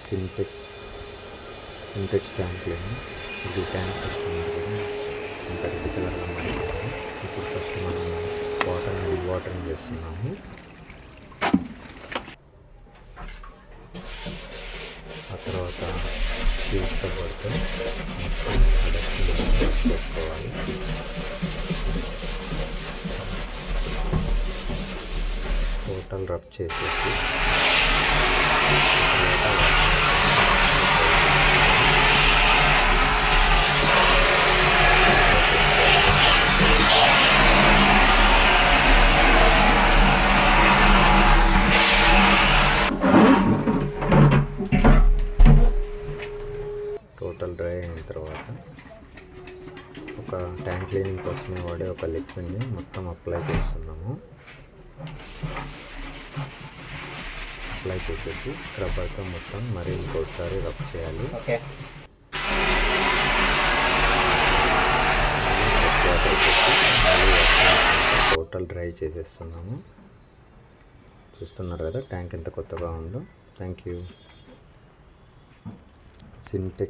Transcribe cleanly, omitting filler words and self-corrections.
సింటెక్స్ ట్యాంక్లేమో ఇది ట్యాంక్ వస్తున్నారు కదా, ఇంకా రెడ్ కలర్లో మారింది. ఇప్పుడు ఫస్ట్ మనం వాటరింగ్ చేస్తున్నాము. ఆ తర్వాత ఫ్యూజ్ కవర్తో మొత్తం అడక్ట్ చేసుకోవాలి. టోటల్ రబ్ చేసేసి టోటల్ డ్రై అయిన తర్వాత ఒక ట్యాంక్ క్లీనింగ్ కోసమే వాడే ఒక లిక్విడ్ని మొత్తం అప్లై చేస్తున్నాము. అప్లై చేసేసి స్క్రబ్బర్తో మొత్తం మరి ఇంకోసారి రబ్ చేయాలి. టోటల్ డ్రై చేసేస్తున్నాము. చూస్తున్నారు కదా ట్యాంక్ ఎంత కొత్తగా ఉందో. Thank you. సింటెక్స్